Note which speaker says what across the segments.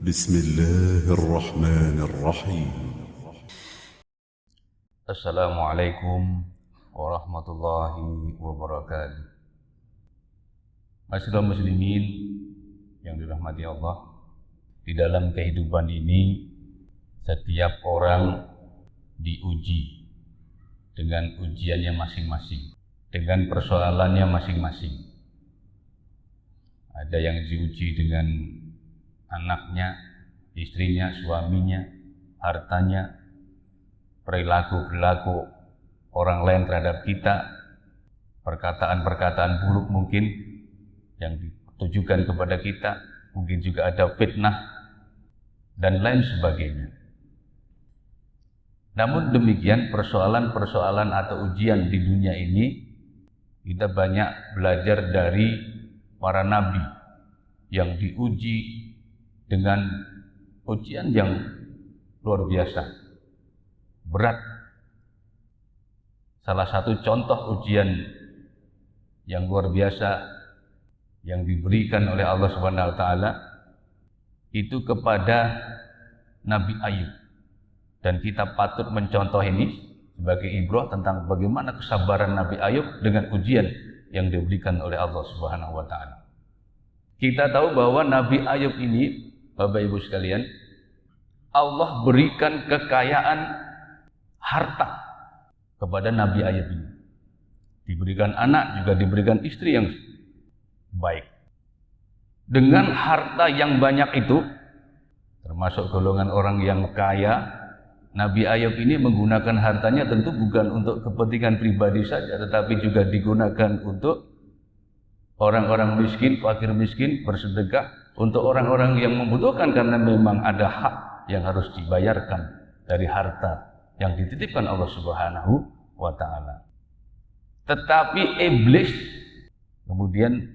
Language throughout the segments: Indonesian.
Speaker 1: بسم الله الرحمن الرحيم.
Speaker 2: Assalamualaikum warahmatullahi wabarakatuh. Masyaallah muslimin yang dirahmati Allah, di dalam kehidupan ini setiap orang diuji dengan ujiannya masing-masing, dengan persoalannya masing-masing. Ada yang diuji dengan anaknya, istrinya, suaminya, hartanya, perilaku orang lain terhadap kita, perkataan-perkataan buruk mungkin yang ditujukan kepada kita, mungkin juga ada fitnah dan lain sebagainya. Namun demikian, persoalan-persoalan atau ujian di dunia ini, kita banyak belajar dari para nabi yang diuji dengan ujian yang luar biasa, berat. Salah satu contoh ujian yang luar biasa yang diberikan oleh Allah Subhanahu wa taala itu kepada Nabi Ayub. Dan kita patut mencontoh ini sebagai ibrah tentang bagaimana kesabaran Nabi Ayub dengan ujian yang diberikan oleh Allah Subhanahu wa taala. Kita tahu bahwa Nabi Ayub ini, Bapak Ibu sekalian, Allah berikan kekayaan harta kepada Nabi Ayub ini. Diberikan anak, juga diberikan istri yang baik. Dengan harta yang banyak itu, termasuk golongan orang yang kaya, Nabi Ayub ini menggunakan hartanya tentu bukan untuk kepentingan pribadi saja, tetapi juga digunakan untuk orang-orang miskin, fakir miskin, bersedekah, untuk orang-orang yang membutuhkan, karena memang ada hak yang harus dibayarkan dari harta yang dititipkan Allah Subhanahu wa taala. Tetapi iblis kemudian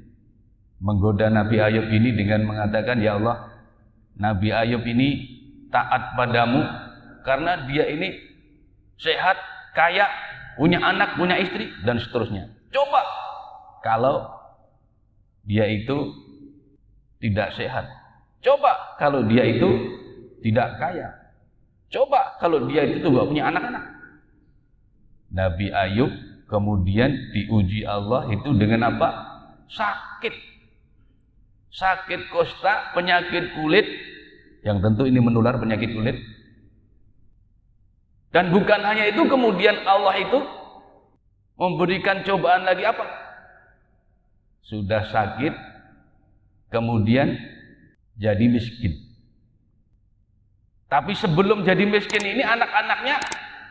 Speaker 2: menggoda Nabi Ayub ini dengan mengatakan, "Ya Allah, Nabi Ayub ini taat padamu karena dia ini sehat, kaya, punya anak, punya istri, dan seterusnya. Coba kalau dia itu tidak sehat. Coba kalau dia itu tidak kaya. Coba kalau dia itu tidak punya anak-anak." Nabi Ayub kemudian diuji Allah itu dengan apa? Sakit. Sakit kusta, penyakit kulit, yang tentu ini menular, penyakit kulit. Dan bukan hanya itu, kemudian Allah itu memberikan cobaan lagi apa? Sudah sakit, kemudian jadi miskin. Tapi sebelum jadi miskin ini, anak-anaknya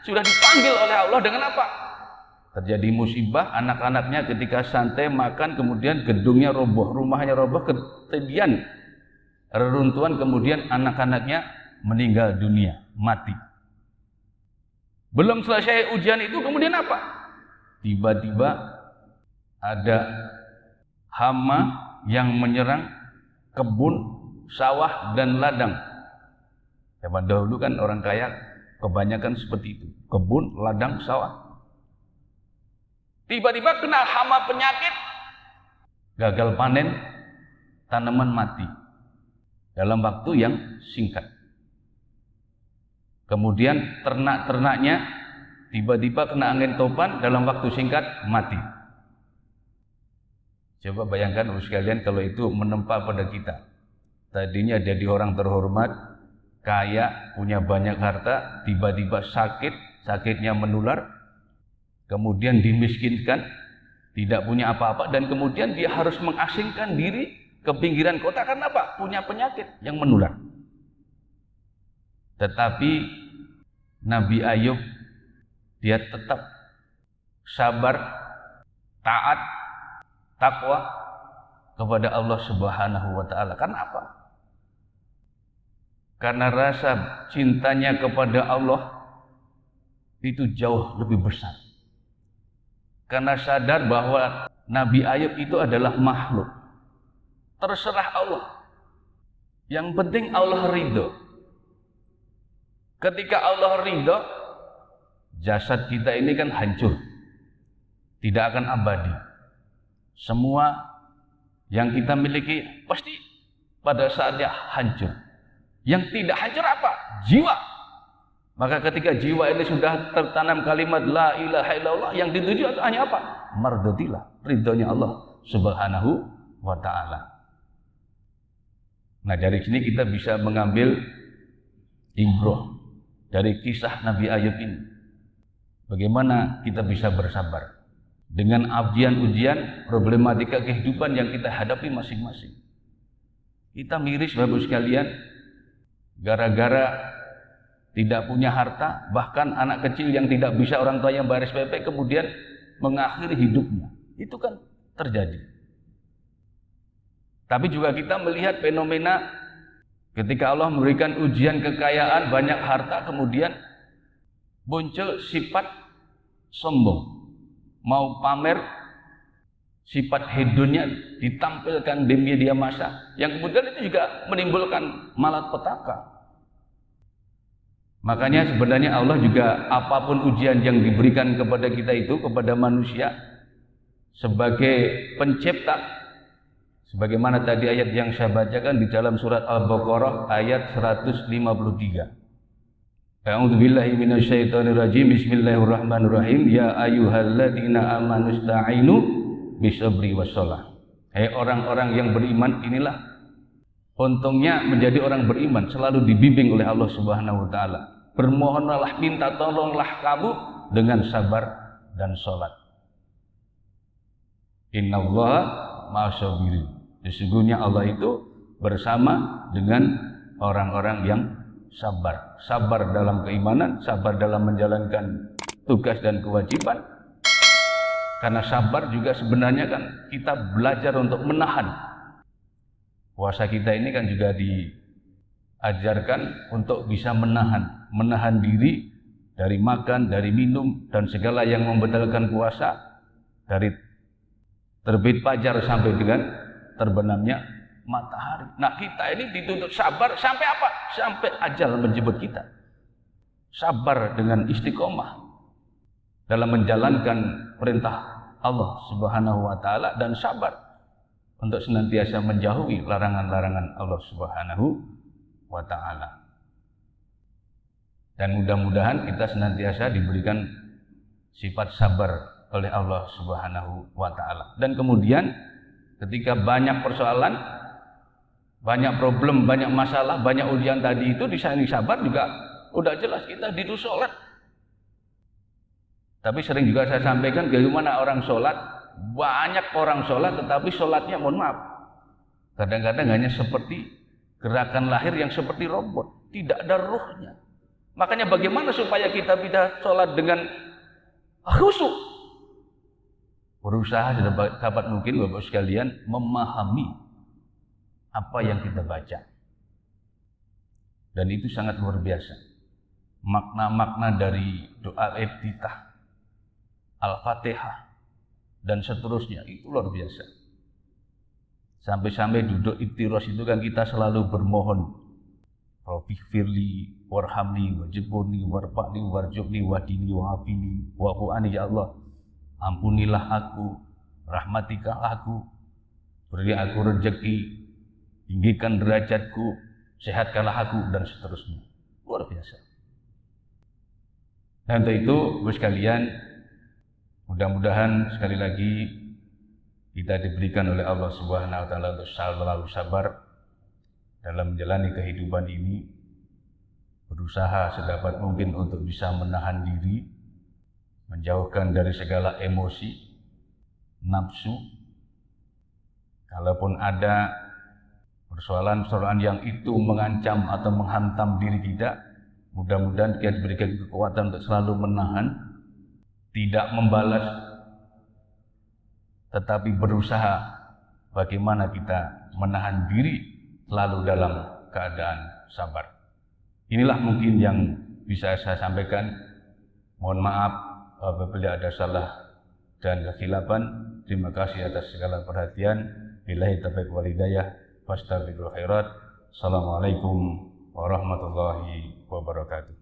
Speaker 2: sudah dipanggil oleh Allah dengan apa? Terjadi musibah, anak-anaknya ketika santai makan, kemudian gedungnya roboh, rumahnya roboh, kemudian reruntuhan, kemudian anak-anaknya meninggal dunia, mati. Belum selesai ujian itu, kemudian apa? Tiba-tiba ada hama yang menyerang kebun, sawah, dan ladang. Zaman dahulu kan orang kaya kebanyakan seperti itu, kebun, ladang, sawah. Tiba-tiba kena hama penyakit, gagal panen, tanaman mati dalam waktu yang singkat. Kemudian ternak-ternaknya tiba-tiba kena angin topan, dalam waktu singkat mati. Coba bayangkan sekalian kalau itu menempa pada kita. Tadinya jadi orang terhormat, kaya, punya banyak harta, tiba-tiba sakit, sakitnya menular, kemudian dimiskinkan, tidak punya apa-apa, dan kemudian dia harus mengasingkan diri ke pinggiran kota karena apa? Punya penyakit yang menular. Tetapi Nabi Ayub, dia tetap sabar, taat, takwa kepada Allah Subhanahu wa taala. Karena apa? Karena rasa cintanya kepada Allah itu jauh lebih besar. Karena sadar bahwa Nabi Ayub itu adalah makhluk, terserah Allah. Yang penting Allah ridho. Ketika Allah ridho, jasad kita ini kan hancur, tidak akan abadi. Semua yang kita miliki pasti pada saatnya hancur. Yang tidak hancur apa? Jiwa. Maka ketika jiwa ini sudah tertanam kalimat la ilaha illallah, yang dituju hanya apa? Mardatillah, ridhonya Allah Subhanahu wa ta'ala. Nah, dari sini kita bisa mengambil ibrah dari kisah Nabi Ayub ini. Bagaimana kita bisa bersabar dengan ujian-ujian problematika kehidupan yang kita hadapi masing-masing. Kita miris Bapak sekalian, gara-gara tidak punya harta, bahkan anak kecil yang tidak bisa orang tuanya bayar SPP kemudian mengakhiri hidupnya. Itu kan terjadi. Tapi juga kita melihat fenomena ketika Allah memberikan ujian kekayaan, banyak harta, kemudian muncul sifat sombong, mau pamer, sifat hedonnya ditampilkan di media massa, yang kemudian itu juga menimbulkan malapetaka. Makanya sebenarnya Allah juga apapun ujian yang diberikan kepada kita itu, kepada manusia sebagai pencipta, sebagaimana tadi ayat yang saya bacakan di dalam surat Al-Baqarah ayat 153. A'udzubillahi minasyaitonirrajim. Bismillahirrahmanirrahim. Ya ayyuhalladzina amanu ista'inu bisabri wassalah. Hai orang-orang yang beriman, inilah untungnya menjadi orang beriman, selalu dibimbing oleh Allah Subhanahu wa taala. Bermohonlah, minta tolonglah kamu dengan sabar dan salat. Innallaha ma'as-sabirin. Sesungguhnya Allah itu bersama dengan orang-orang yang sabar. Sabar dalam keimanan, sabar dalam menjalankan tugas dan kewajiban. Karena sabar juga sebenarnya kan kita belajar untuk menahan. Puasa kita ini kan juga diajarkan untuk bisa menahan diri dari makan, dari minum, dan segala yang membatalkan puasa, dari terbit fajar sampai dengan terbenamnya matahari. Nah, kita ini dituntut sabar sampai apa? Sampai ajal menjemput kita. Sabar dengan istiqomah dalam menjalankan perintah Allah Subhanahu wa taala, dan sabar untuk senantiasa menjauhi larangan-larangan Allah Subhanahu wa taala. Dan mudah-mudahan kita senantiasa diberikan sifat sabar oleh Allah Subhanahu wa taala. Dan kemudian ketika banyak persoalan, banyak problem, banyak masalah, banyak ujian tadi itu, di samping sabar juga udah jelas kita dituntut sholat. Tapi sering juga saya sampaikan bagaimana orang sholat, banyak orang sholat tetapi sholatnya mohon maaf, kadang-kadang hanya seperti gerakan lahir yang seperti robot, tidak ada ruhnya. Makanya bagaimana supaya kita bisa sholat dengan khusyuk? Berusaha sedapat mungkin Bapak sekalian memahami apa yang kita baca. Dan itu sangat luar biasa. Makna-makna dari doa iftitah, Al-Fatihah, dan seterusnya itu luar biasa. Sampai-sampai duduk iftiros itu kan kita selalu bermohon, Rabbighfirli warhamni wajburni warfa'ni warzuqni wahdini wa'afini wa'fu'ani, ya Allah, ampunilah aku, rahmatilah aku, beri aku rezeki, tinggikan derajatku, sehatkanlah aku, dan seterusnya. Luar biasa. Dan untuk itu, Bapak sekalian, mudah-mudahan sekali lagi kita diberikan oleh Allah Subhanahu wa taala untuk selalu sabar dalam menjalani kehidupan ini, berusaha sedapat mungkin untuk bisa menahan diri, menjauhkan dari segala emosi, nafsu. Kalaupun ada persoalan-persoalan yang itu mengancam atau menghantam diri kita, mudah-mudahan kita diberikan kekuatan untuk selalu menahan, tidak membalas, tetapi berusaha bagaimana kita menahan diri selalu dalam keadaan sabar. Inilah mungkin yang bisa saya sampaikan. Mohon maaf apabila ada salah dan kekhilafan. Terima kasih atas segala perhatian. Billahi taufiq wal hidayah. Fastabiqul khairat. Assalamualaikum warahmatullahi wabarakatuh.